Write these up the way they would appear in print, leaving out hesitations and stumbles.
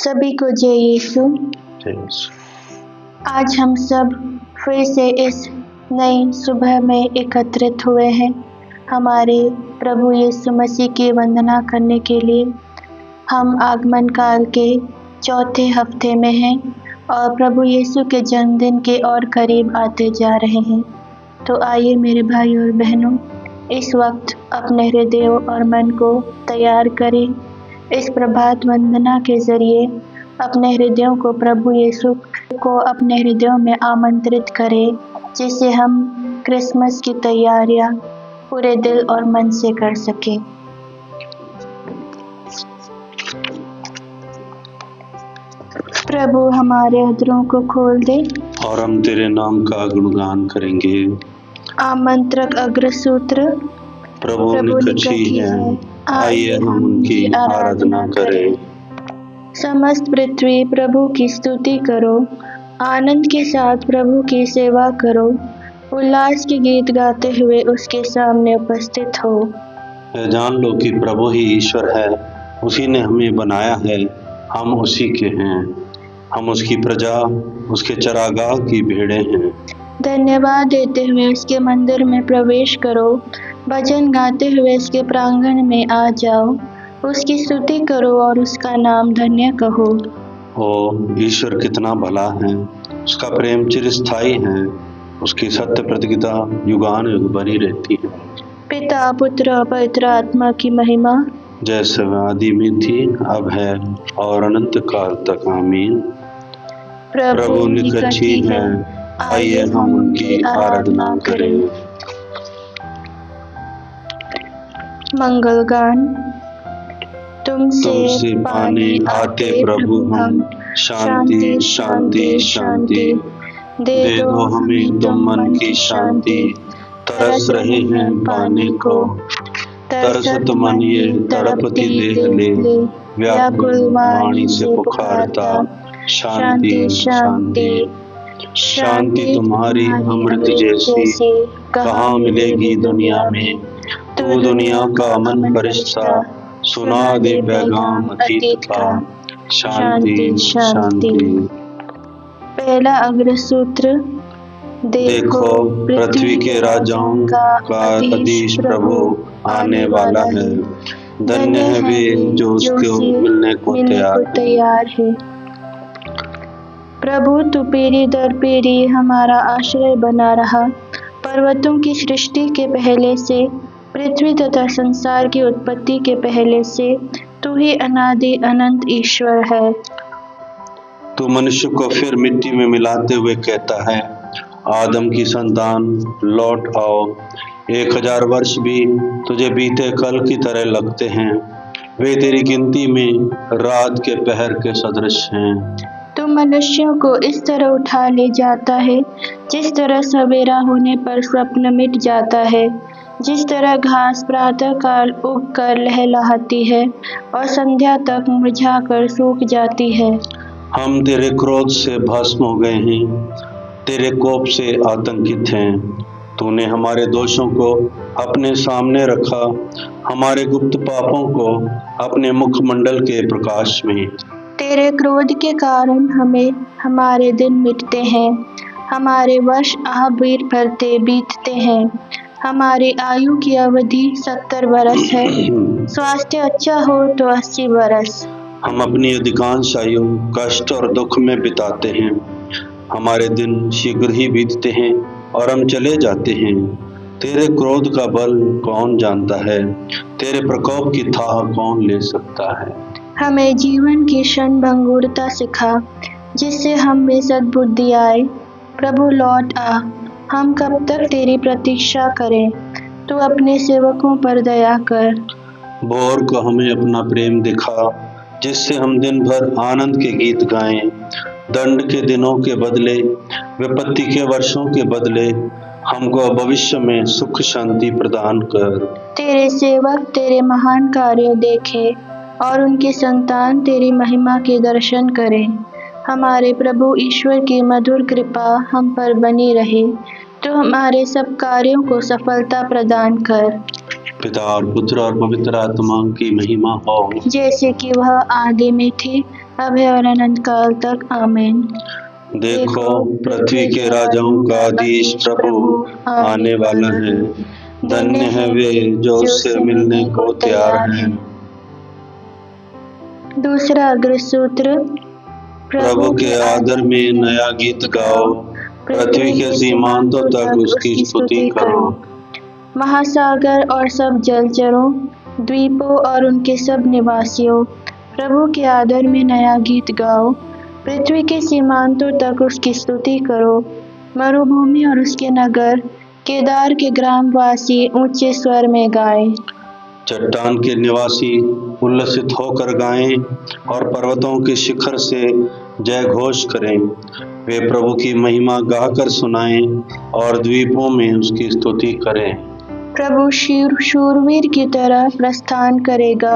सभी को जय यीशु। आज हम सब फिर से इस नई सुबह में एकत्रित हुए हैं हमारे प्रभु यीशु मसीह की वंदना करने के लिए। हम आगमन काल के चौथे हफ्ते में हैं और प्रभु यीशु के जन्मदिन के और करीब आते जा रहे हैं। तो आइए मेरे भाई और बहनों, इस वक्त अपने हृदयों और मन को तैयार करें। इस प्रभात वंदना के जरिए अपने हृदयों को प्रभु यीशु को अपने हृदयों में आमंत्रित करें, जिससे हम क्रिसमस की तैयारियां पूरे दिल और मन से कर सकें। प्रभु हमारे अधरों को खोल दे और हम तेरे नाम का गुणगान करेंगे। आमंत्रक अग्रसूत्र। प्रभु निकट ही है, आइए हम उनकी आराधना करें। समस्त पृथ्वी प्रभु की स्तुति करो, आनंद के साथ प्रभु की सेवा करो, उल्लास के गीत गाते हुए उसके सामने उपस्थित हो। जान लो कि प्रभु ही ईश्वर है, उसी ने हमें बनाया है, हम उसी के हैं, हम उसकी प्रजा, उसके चरागाह की भेड़ें हैं। धन्यवाद देते हुए उसके मंदिर में प्रवेश करो, भजन गाते हुए उसके प्रांगण में आ जाओ, उसकी स्तुति करो और उसका नाम धन्य कहो। ओ ईश्वर कितना भला है, उसका प्रेम चिरस्थायी है, उसकी सत्य प्रतिज्ञा युगान युग बनी रहती है। पिता पुत्र और पवित्र आत्मा की महिमा जैसे आदि में थी, अब है और अनंत काल तक। आमीन। प्रभु निकट ही है, आइए हम उनकी आराधना करें। मंगल गान। तुमसे पाने आते प्रभु हम, शांति शांति शांति, दे दो हमें तुम मन की शांति। तरस रहे हैं पाने को, तरसत मन ये तड़पती देह ले, व्याकुल वाणी से पुकारता, शांति शांति शांति तुम्हारी अमृत जैसी कहाँ मिलेगी दुनिया में। तू दुनिया का अमन फरिश्ता, सुना दे पैगाम अतीत का, शांति शांति। पहला अग्रसूत्र। देखो पृथ्वी के राजाओं का अधीश प्रभु आने वाला है, धन्य है वे जो उसको मिलने को तैयार है। प्रभु तू पीढ़ी दर पीढ़ी हमारा आश्रय बना रहा, पर्वतों की सृष्टि के पहले से, पृथ्वी तथा संसार की उत्पत्ति के पहले से तू ही अनादि अनंत ईश्वर है। तू मनुष्य को फिर मिट्टी में मिलाते हुए कहता है, आदम की संतान लौट आओ। 1000 वर्ष भी तुझे बीते कल की तरह लगते हैं, वे तेरी गिनती में रात के पहर के सदृश हैं। तू मनुष्यों को इस तरह उठा ले जाता है, जिस तरह सवेरा होने पर स्वप्न मिट जाता है, जिस तरह घास प्रातः काल उग कर लहलहाती है और संध्या तक मुरझा कर सूख जाती है। हम तेरे क्रोध से भस्म हो गए हैं, तेरे कोप से आतंकित हैं। तूने हमारे दोषों को अपने सामने रखा, हमारे गुप्त पापों को अपने मुखमंडल के प्रकाश में। तेरे क्रोध के कारण हमें हमारे दिन मिटते हैं, हमारे वर्ष आह भर भरते बीतते हैं। हमारी आयु की अवधि 70 वर्ष है, स्वास्थ्य अच्छा हो तो 80 वर्ष। हम अपनी अधिकांश आयु कष्ट और दुख में बिताते हैं, हमारे दिन शीघ्र ही बीतते हैं और हम चले जाते हैं। तेरे क्रोध का बल कौन जानता है, तेरे प्रकोप की थाह कौन ले सकता है। हमें जीवन की क्षण भंगुरता सिखा, जिससे हम में सद्बुद्धि आए। प्रभु लौट आ, हम कब तक तेरी प्रतीक्षा करें, तू अपने सेवकों पर दया कर। भोर को हमें अपना प्रेम दिखा, जिससे हम दिन भर आनंद के गीत गाएं। दंड के दिनों के बदले, विपत्ति के वर्षों के बदले, हमको भविष्य में सुख शांति प्रदान कर। तेरे सेवक तेरे महान कार्य देखें और उनकी संतान तेरी महिमा के दर्शन करें। हमारे प्रभु ईश्वर की मधुर कृपा हम पर बनी रहे, तो हमारे सब कार्यों को सफलता प्रदान कर। पिता और पुत्र और पवित्र आत्मा की महिमा हो, जैसे कि वह आदि में थी, अब है और अनंत काल तक। आमीन। देखो, पृथ्वी के राजाओं का अधीश प्रभु आने वाला है। धन्य है वे जो उससे मिलने को तैयार हैं। दूसरा अग्रसूत्र। प्रभु के आदर में नया गीत गाओ, पृथ्वी के सीमांतों तक उसकी स्तुति करो। महासागर और सब जलचरों, द्वीपों और उनके सब निवासियों, प्रभु के आदर में नया गीत गाओ, पृथ्वी के सीमांतों तक उसकी स्तुति करो। मरुभूमि और उसके नगर, केदार के ग्रामवासी ऊंचे स्वर में गाएं। चट्टान के निवासी उल्लसित होकर गाएं और पर्वतों के शिखर से जय घोष करें। वे प्रभु की महिमा गाकर सुनाएं और द्वीपों में उसकी स्तुति करें। प्रभु शूरवीर की तरह प्रस्थान करेगा,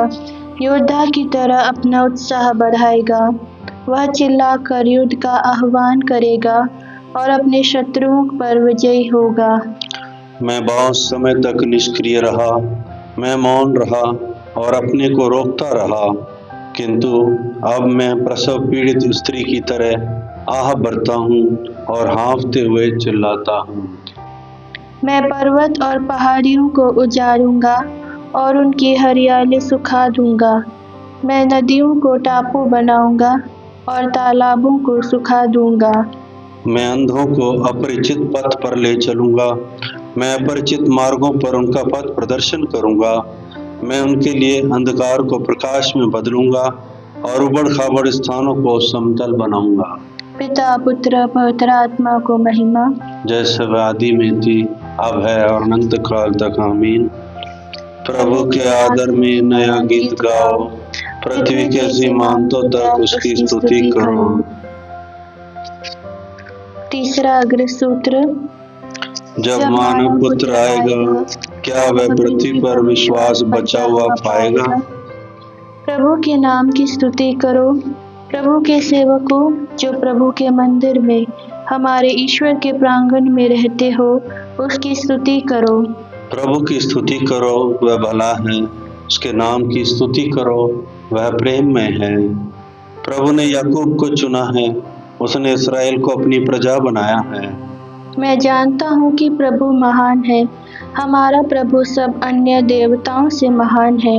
योद्धा की तरह अपना उत्साह बढ़ाएगा। वह चिल्लाकर युद्ध का आह्वान करेगा और अपने शत्रुओं पर विजयी होगा। मैं बहुत समय तक निष्क्रिय रहा, मैं मौन रहा और अपने को रोकता रहा, किंतु अब मैं प्रसव पीड़ित स्त्री की तरह आह भरता हूँ और हाँफते हुए चिल्लाता हूँ। मैं पर्वत और पहाड़ियों को उजाड़ूंगा और उनकी हरियाली सुखा दूंगा। मैं नदियों को टापू बनाऊंगा और तालाबों को सुखा दूंगा। मैं अंधों को अपरिचित पथ पर ले चलूंगा, मैं अपरिचित मार्गों पर उनका पथ प्रदर्शन करूंगा। मैं उनके लिए अंधकार को प्रकाश में बदलूंगा और उबड़ खाबड़ स्थानों को समतल बनाऊंगा। पिता पुत्र पवित्र आत्मा को महिमा, जैसे वह आदि में थी, अब है और अनंत काल तक। आमीन। प्रभु के आदर में नया गीत गाओ, पृथ्वी के सीमांतों तक उसकी स्तुति करो। तीसरा अग्रसूत्र। जब मानव पुत्र आएगा, क्या वह पृथ्वी पर विश्वास बचा हुआ पाएगा? प्रभु के नाम की स्तुति करो। प्रभु के सेवकों, जो प्रभु के मंदिर में हमारे ईश्वर के प्रांगण में रहते हो, उसकी स्तुति करो। प्रभु की स्तुति करो, वह भला है। उसके नाम की स्तुति करो, वह प्रेम में है। प्रभु ने याकूब को चुना है, उसने इस्राएल को अपनी प्रजा बनाया है। मैं जानता हूँ कि प्रभु महान है, हमारा प्रभु सब अन्य देवताओं से महान है।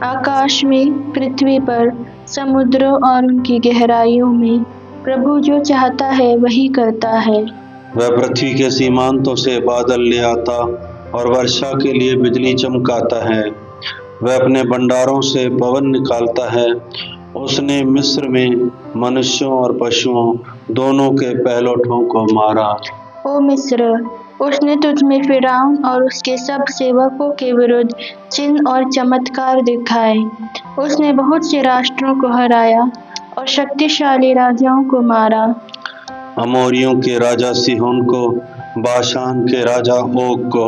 आकाश में, पृथ्वी पर, समुद्रों और उनकी गहराइयों में प्रभु जो चाहता है वही करता है। वह पृथ्वी के सीमांतों से बादल ले आता और वर्षा के लिए बिजली चमकाता है। वह अपने भंडारों से पवन निकालता है। उसने मिस्र में मनुष्यों और पशुओं दोनों के पहलौठों को मारा। ओ मिस्र, उसने तुझ में फिरौन और उसके सब सेवकों के विरुद्ध चिन्ह और चमत्कार दिखाए। उसने बहुत से राष्ट्रों को हराया और शक्तिशाली राजाओं को मारा। अमोरियों के राजा सिहोन को, बाशान के राजा ओग को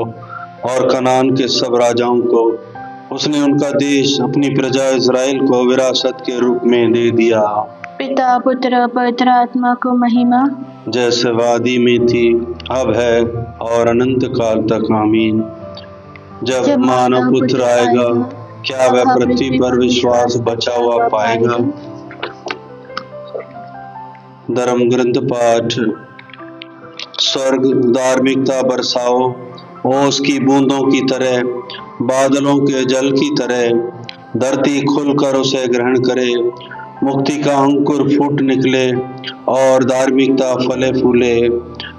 और कनान के सब राजाओं को उसने उनका देश अपनी प्रजा इस्राएल को विरासत के रूप में दे दिया। पिता पुत्र पवित्र आत्मा को महिमा, जैसे वादी में थी, अब है और अनंत काल तक। आमीन। जब मानव पुत्र आएगा, क्या वह पृथ्वी पर विश्वास बचा हुआ पाएगा? धर्म ग्रंथ पाठ। स्वर्ग धार्मिकता बरसाओ, ओस की बूंदों की तरह, बादलों के जल की तरह। धरती खुलकर उसे ग्रहण करे, मुक्ति का अंकुर फूट निकले और धार्मिकता फले फूले।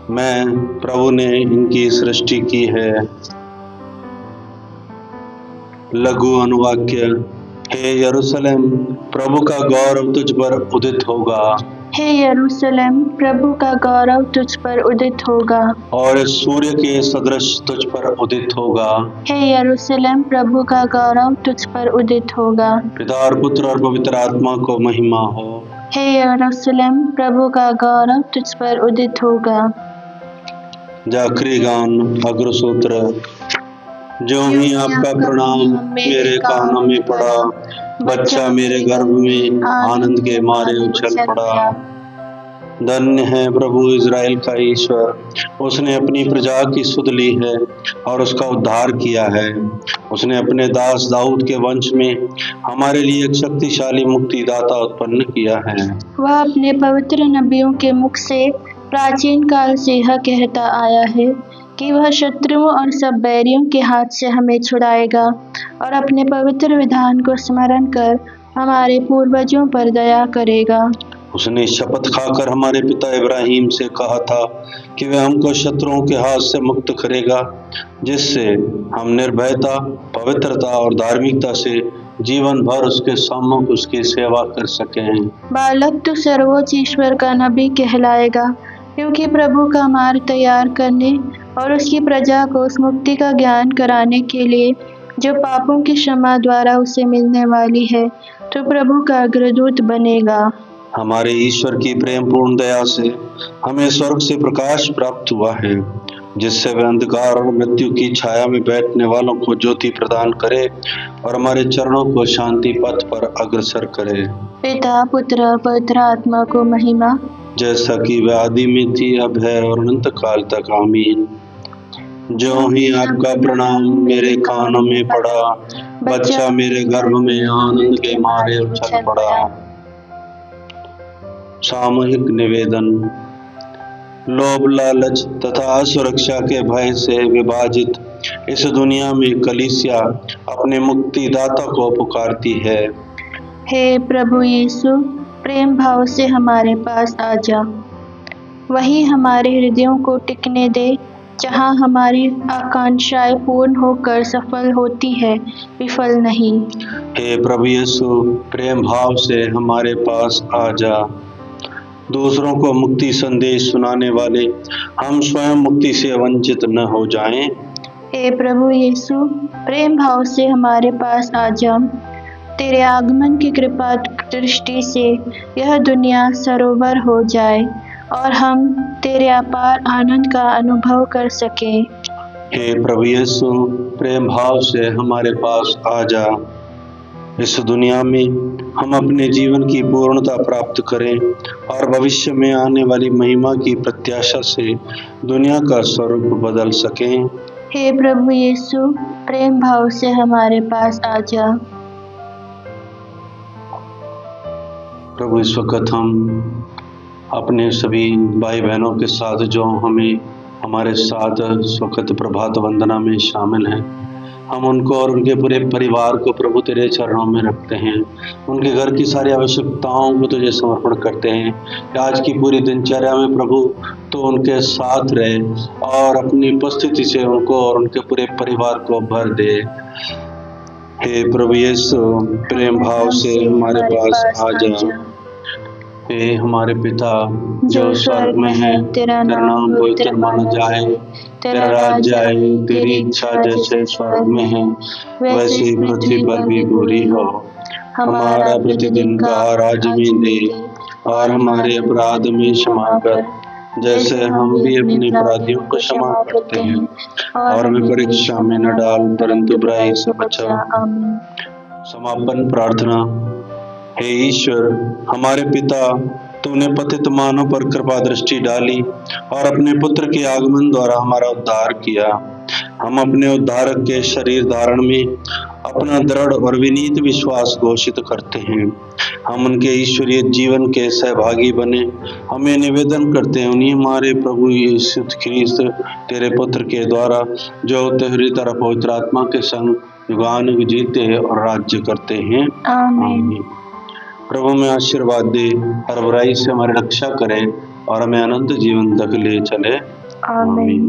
मैं प्रभु ने इनकी सृष्टि की है। लघु अनुवाक्य। हे यरूशलेम, प्रभु का गौरव तुझ पर उदित होगा। हे यरूशलेम, प्रभु का गौरव तुझ पर उदित होगा और इस सूर्य के सदृश तुझ पर उदित होगा। हे यरूशलेम, प्रभु का गौरव तुझ पर उदित होगा। पिता और पुत्र और पवित्र आत्मा को महिमा हो। हे यरूशलेम, प्रभु का गौरव तुझ पर उदित होगा। जाखरी गान अग्रसूत्र। जो ही आपका प्रणाम मेरे कानों में पड़ा, बच्चा मेरे गर्भ में आनंद के मारे उछल पड़ा। धन्य है प्रभु इज़राइल का ईश्वर, उसने अपनी प्रजा की सुध ली है और उसका उद्धार किया है। उसने अपने दास दाऊद के वंश में हमारे लिए एक शक्तिशाली मुक्तिदाता उत्पन्न किया है। वह अपने पवित्र नबियों के मुख से प्राचीन काल से यह कहता आया है कि वह शत्रुओं और सब बैरियों के हाथ से हमें छुड़ाएगा और अपने पवित्र विधान को स्मरण कर हमारे पूर्वजों पर दया करेगा। उसने शपथ खाकर हमारे पिता इब्राहिम से कहा था कि वह हमको शत्रुओं के हाथ से मुक्त करेगा, जिससे हम निर्भयता, पवित्रता और धार्मिकता से जीवन भर उसके सम्मुख उसकी सेवा कर सकें। बालक तो सर्वोच्च ईश्वर का नबी कहलाएगा, क्योंकि प्रभु का मार्ग तैयार करने और उसकी प्रजा को उस मुक्ति का ज्ञान कराने के लिए जो पापों की क्षमा द्वारा उसे मिलने वाली है, तो प्रभु का अग्रदूत बनेगा। हमारे ईश्वर की प्रेम पूर्ण दया से हमें स्वर्ग से प्रकाश प्राप्त हुआ है, जिससे वह अंधकार और मृत्यु की छाया में बैठने वालों को ज्योति प्रदान करे और हमारे चरणों को शांति पथ पर अग्रसर करे। पिता, पुत्र, पवित्र आत्मा को महिमा, जैसा कि वह आदि में थी, अब है और अनंत काल तक। आमीन। जो ही आपका प्रणाम मेरे कानों में पड़ा, बच्चा मेरे गर्भ में आनंद के मारे उछल पड़ा। सामूहिक निवेदन। लोभ, लालच तथा असुरक्षा के भय से विभाजित इस दुनिया में कलीसिया अपने मुक्तिदाता को पुकारती है। हे प्रभु यीशु, प्रेम भाव से हमारे पास आ जा। वही हमारे हृदयों को टिकने दे जहाँ हमारी आकांक्षाएं पूर्ण होकर सफल होती है, विफल नहीं। हे प्रभु यीशु, प्रेम भाव से हमारे पास आ जा। दूसरों को मुक्ति संदेश सुनाने वाले हम स्वयं मुक्ति से वंचित न हो जाएं। हे प्रभु यीशु, प्रेम भाव से हमारे पास आ जा। तेरे आगमन की कृपा दृष्टि से यह दुनिया सरोवर हो जाए और हम तेरे अपार आनंद का अनुभव कर सकें। हे प्रभु यीशु, प्रेम भाव से हमारे पास आ जा। इस दुनिया में हम अपने जीवन की पूर्णता प्राप्त करें और भविष्य में आने वाली महिमा की प्रत्याशा से दुनिया का स्वरूप बदल सकें। हे प्रभु यीशु, प्रेम भाव से हमारे पास आ जा। प्रभु, इस वक्त हम अपने सभी भाई बहनों के साथ जो हमारे साथ इस वक्त प्रभात वंदना में शामिल हैं, हम उनको और उनके पूरे परिवार को प्रभु तेरे चरणों में रखते हैं। उनके घर की सारी आवश्यकताओं को तुझे समर्पण करते हैं कि आज की पूरी दिनचर्या में प्रभु तो उनके साथ रहे और अपनी उपस्थिति से उनको और उनके पूरे परिवार को भर दे। हे प्रभु यीशु, प्रेम भाव से हमारे पास आ जा। हे हमारे पिता जो स्वर्ग में है, तेरा नाम पवित्र माना जाए, तेरा राज्य आए, तेरी इच्छा जैसे स्वर्ग में है वैसे ही पृथ्वी पर भी पूरी हो। हमारा प्रतिदिन का आहार में दे और हमारे अपराध में क्षमा कर, जैसे हम भी अपने अपराधियों को क्षमा करते हैं, और हमें परीक्षा में न डाल परंतु बुराई से बचा। समापन प्रार्थना। हे ईश्वर, हमारे पिता, तूने पतित मानव पर कृपा दृष्टि डाली और अपने पुत्र के आगमन द्वारा हमारा उद्धार किया। हम अपने उद्धारक के शरीर धारण में अपना दृढ़ और विनीत विश्वास घोषित करते हैं। हम उनके ईश्वरीय जीवन के सहभागी बने। हमें निवेदन करते हैं उन्हीं हमारे प्रभु यीशु ख्रीस्त तेरे पुत्र के द्वारा, जो तेरी तरफ पवित्र आत्मा के संग युगानुयुग जीते और राज्य करते हैं। आमीन। प्रभु में आशीर्वाद दे, हर बुराई से हमारी रक्षा करे और हमें अनंत जीवन तक ले चले। आमीन।